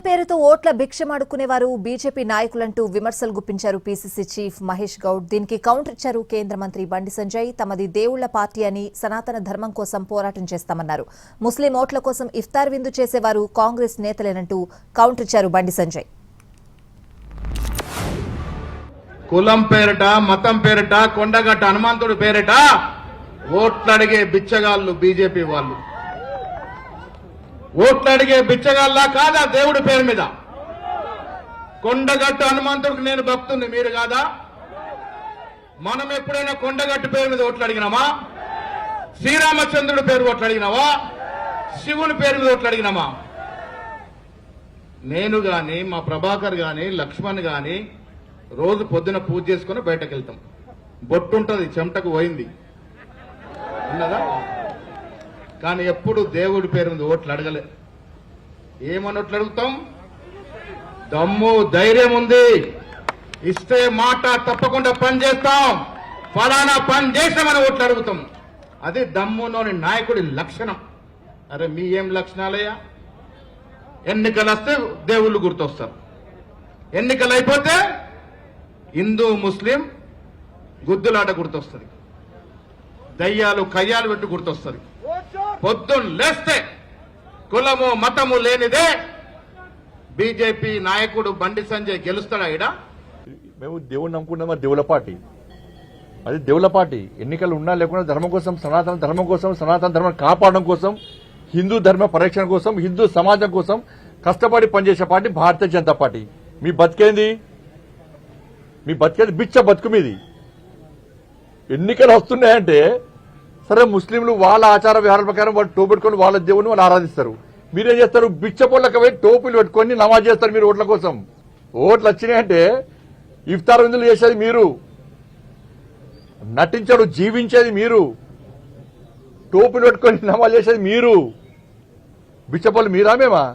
పేరుతో ఓట్ల భిక్షమాడుకునేవారు బీజేపీ నాయకులంటూ విమర్శలు గుప్పించారు పీసీసీ చీఫ్ మహేష్ గౌడ్. దీనికి కౌంటర్ ఇచ్చారు కేంద్ర మంత్రి బండి సంజయ్. తమది దేవుళ్ల పార్టీ అని, సనాతన ధర్మం కోసం పోరాటం చేస్తామన్నారు. ముస్లిం ఓట్ల కోసం ఇఫ్తార్ విందు చేసేవారు కాంగ్రెస్ నేతలేనంటూ కౌంటర్ ఇచ్చారు బండి సంజయ్. కులం పేరిట, మతం పేరిట, కొండగట్ట హనుమంతుడి పేరిట ఓట్లడిగే బిచ్చగాళ్ళు బీజేపీ వాళ్ళు. ఓట్లడిగే బిచ్చగాళ్ళ కాదా దేవుడి పేరు మీద? కొండగట్టు హనుమంతుడికి నేను భక్తుని, మీరు కాదా? మనం ఎప్పుడైనా కొండగట్టు పేరు మీద ఓట్లు అడిగినామా? శ్రీరామచంద్రుడి పేరు ఓట్లు అడిగినావా? శివుని పేరు మీద ఓట్లు అడిగినామా? నేను గాని, మా ప్రభాకర్ గాని, లక్ష్మణ్ గాని రోజు పొద్దున పూజ చేసుకుని బయటకు వెళ్తాం. బొట్టు ఉంటుంది, చెమటకు పోయింది ఉన్నదా? కానీ ఎప్పుడు దేవుడి పేరు మీద ఓట్లు అడగలే. ఏమని ఓట్లు అడుగుతాం? దమ్ము ధైర్యం ఉంది, ఇస్తే మాట తప్పకుండా పని చేస్తాం, ఫలానా పని చేసామని ఓట్లు అడుగుతాం. అది దమ్ములోని నాయకుడి లక్షణం. అరే మీ ఏం లక్షణాలయ్యా? ఎన్నికలు వస్తే దేవుళ్ళు గుర్తొస్తారు, ఎన్నికలు అయిపోతే హిందూ ముస్లిం గుద్దులాట గుర్తొస్తుంది, దయ్యాలు కయ్యాలు పెట్టి గుర్తొస్తుంది. పొద్దున్న లేస్తే కులము మతము లేనిదే బీజేపీ నాయకుడు బండి సంజయ్ గెలుస్తాడా? ఈడ మేము దేవుడిని నమ్ముకున్నాం, దేవుల పార్టీ, అది దేవుల పార్టీ. ఎన్నికలు ఉన్నా లేకుండా ధర్మం కోసం, సనాతన ధర్మం కోసం, సనాతన ధర్మం కాపాడడం కోసం, హిందూ ధర్మ పరిరక్షణ కోసం, హిందూ సమాజం కోసం కష్టపడి పనిచేసే పార్టీ భారతీయ జనతా పార్టీ. మీ బతికేంది? మీ బతికేది బిచ్చ బతుకు మీది. ఎన్నికలు వస్తున్నాయంటే సరే, ముస్లింలు వాళ్ళ ఆచార వ్యవహారాల ప్రకారం వాళ్ళు టోపు పెట్టుకొని వాళ్ళ దేవుని వాళ్ళు ఆరాధిస్తారు. మీరేం చేస్తారు? బిచ్చ పొళ్ళకి పోయి టోపులు పెట్టుకొని నమాజ్ చేస్తారు మీరు ఓట్ల కోసం. ఓట్లు వచ్చినాయంటే ఇఫ్తార్ విందులు చేసేది మీరు, నటించడు జీవించేది మీరు, టోపులు పెట్టుకొని నమాజ్ చేసేది మీరు. బిచ్చపొళ్ళు మీరా? మేమా?